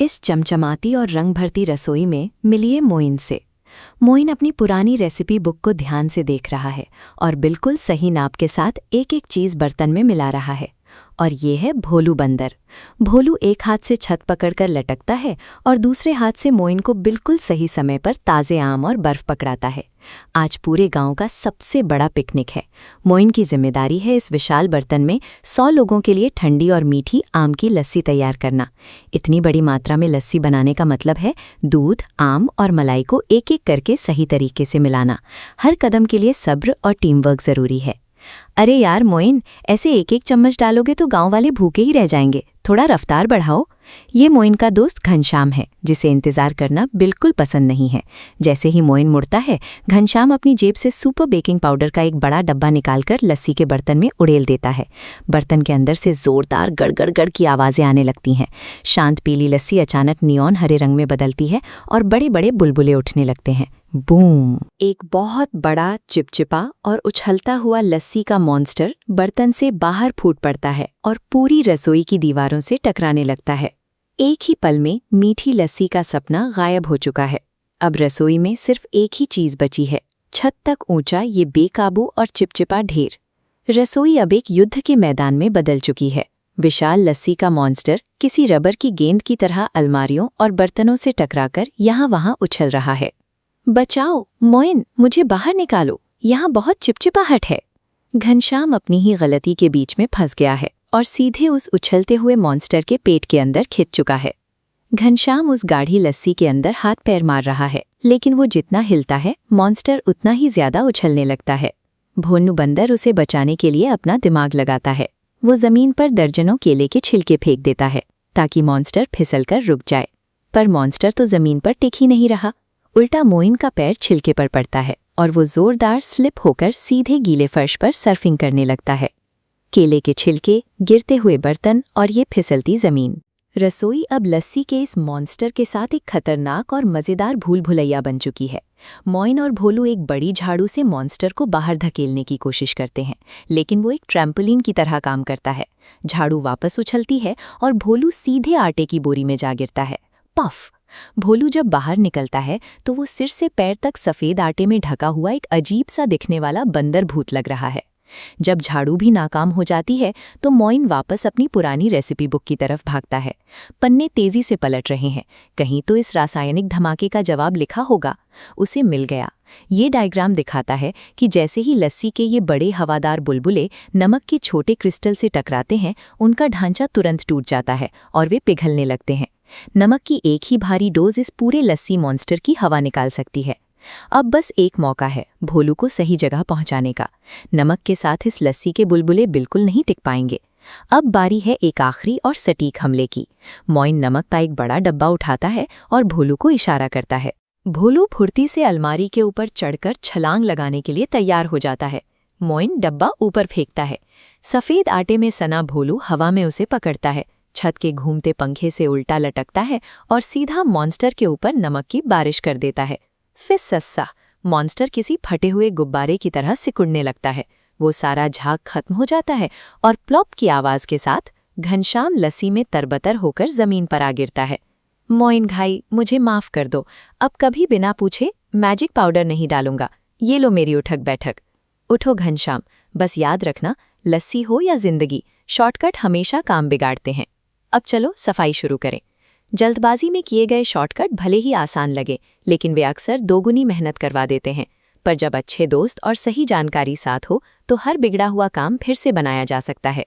इस चमचमाती और रंग भरती रसोई में मिलिए मोइन से। मोइन अपनी पुरानी रेसिपी बुक को ध्यान से देख रहा है और बिल्कुल सही नाप के साथ एक एक चीज़ बर्तन में मिला रहा है। और ये है भोलू बंदर। भोलू एक हाथ से छत पकड़कर लटकता है और दूसरे हाथ से मोइन को बिल्कुल सही समय पर ताज़े आम और बर्फ पकड़ाता है। आज पूरे गांव का सबसे बड़ा पिकनिक है। मोइन की जिम्मेदारी है इस विशाल बर्तन में 100 लोगों के लिए ठंडी और मीठी आम की लस्सी तैयार करना। इतनी बड़ी मात्रा में लस्सी बनाने का मतलब है दूध, आम और मलाई को एक एक करके सही तरीके से मिलाना। हर कदम के लिए सब्र और टीम वर्क ज़रूरी है। अरे यार मोइन, ऐसे एक एक चम्मच डालोगे तो गांव वाले भूखे ही रह जाएंगे, थोड़ा रफ्तार बढ़ाओ। ये मोइन का दोस्त घनश्याम है, जिसे इंतज़ार करना बिल्कुल पसंद नहीं है। जैसे ही मोइन मुड़ता है, घनश्याम अपनी जेब से सुपर बेकिंग पाउडर का एक बड़ा डब्बा निकालकर लस्सी के बर्तन में उड़ेल देता है। बर्तन के अंदर से ज़ोरदार गड़गड़ की आवाज़ें आने लगती हैं। शांत पीली लस्सी अचानक नियॉन हरे रंग में बदलती है और बड़े बड़े बुलबुले उठने लगते हैं। बूम! एक बहुत बड़ा, चिपचिपा और उछलता हुआ लस्सी का मॉन्स्टर बर्तन से बाहर फूट पड़ता है और पूरी रसोई की दीवारों से टकराने लगता है। एक ही पल में मीठी लस्सी का सपना गायब हो चुका है। अब रसोई में सिर्फ एक ही चीज बची है, छत तक ऊंचा ये बेकाबू और चिपचिपा ढेर। रसोई अब एक युद्ध के मैदान में बदल चुकी है। विशाल लस्सी का मॉन्स्टर किसी रबर की गेंद की तरह अलमारियों और बर्तनों से टकराकर यहाँ-वहाँ उछल रहा है। बचाओ मोइन, मुझे बाहर निकालो, यहाँ बहुत चिपचिपाहट है। घनश्याम अपनी ही गलती के बीच में फंस गया है और सीधे उस उछलते हुए मॉन्स्टर के पेट के अंदर खिंच चुका है। घनश्याम उस गाढ़ी लस्सी के अंदर हाथ पैर मार रहा है, लेकिन वो जितना हिलता है मॉन्स्टर उतना ही ज्यादा उछलने लगता है। भोलू बंदर उसे बचाने के लिए अपना दिमाग लगाता है। वो जमीन पर दर्जनों केले के छिलके फेंक देता है ताकि मॉन्स्टर फिसलकर रुक जाए। पर मॉन्स्टर तो जमीन पर टिक ही नहीं रहा, उल्टा मोइन का पैर छिलके पर पड़ता है और वो जोरदार स्लिप होकर सीधे गीले फर्श पर सर्फिंग करने लगता है। केले के छिलके, गिरते हुए बर्तन और ये फिसलती जमीन। रसोई अब लस्सी के इस मॉन्स्टर के साथ एक खतरनाक और मज़ेदार भूल भुलैया बन चुकी है। मोइन और भोलू एक बड़ी झाड़ू से मॉन्स्टर को बाहर धकेलने की कोशिश करते हैं, लेकिन वो एक ट्रैम्पोलिन की तरह काम करता है। झाड़ू वापस उछलती है और भोलू सीधे आटे की बोरी में जा गिरता है। पफ! भोलू जब बाहर निकलता है तो वो सिर से पैर तक सफ़ेद आटे में ढका हुआ एक अजीब सा दिखने वाला बंदर भूत लग रहा है। जब झाड़ू भी नाकाम हो जाती है तो मोइन वापस अपनी पुरानी रेसिपी बुक की तरफ भागता है। पन्ने तेजी से पलट रहे हैं, कहीं तो इस रासायनिक धमाके का जवाब लिखा होगा। उसे मिल गया। ये डायग्राम दिखाता है कि जैसे ही लस्सी के ये बड़े हवादार बुलबुले नमक के छोटे क्रिस्टल से टकराते हैं, उनका ढांचा तुरंत टूट जाता है और वे पिघलने लगते हैं। नमक की एक ही भारी डोज इस पूरे लस्सी मॉन्स्टर की हवा निकाल सकती है। अब बस एक मौका है भोलू को सही जगह पहुंचाने का। नमक के साथ इस लस्सी के बुलबुले बिल्कुल नहीं टिक पाएंगे। अब बारी है एक आखिरी और सटीक हमले की। मोइन नमक का एक बड़ा डब्बा उठाता है और भोलू को इशारा करता है। भोलू फुर्ती से अलमारी के ऊपर चढ़कर छलांग लगाने के लिए तैयार हो जाता है। मोइन डब्बा ऊपर फेंकता है। सफ़ेद आटे में सना भोलू हवा में उसे पकड़ता है, छत के घूमते पंखे से उल्टा लटकता है और सीधा मॉन्स्टर के ऊपर नमक की बारिश कर देता है। फिस सस्सा! मॉन्स्टर किसी फटे हुए गुब्बारे की तरह सिकुड़ने लगता है। वो सारा झाग खत्म हो जाता है और प्लॉप की आवाज़ के साथ घनश्याम लस्सी में तरबतर होकर ज़मीन पर आ गिरता है। मोइन भाई, मुझे माफ़ कर दो, अब कभी बिना पूछे मैजिक पाउडर नहीं डालूंगा। ये लो मेरी उठक बैठक। उठो घनश्याम, बस याद रखना, लस्सी हो या जिंदगी, शॉर्टकट हमेशा काम बिगाड़ते हैं। अब चलो सफाई शुरू करें। जल्दबाजी में किए गए शॉर्टकट भले ही आसान लगे, लेकिन वे अक्सर दोगुनी मेहनत करवा देते हैं। पर जब अच्छे दोस्त और सही जानकारी साथ हो तो हर बिगड़ा हुआ काम फिर से बनाया जा सकता है।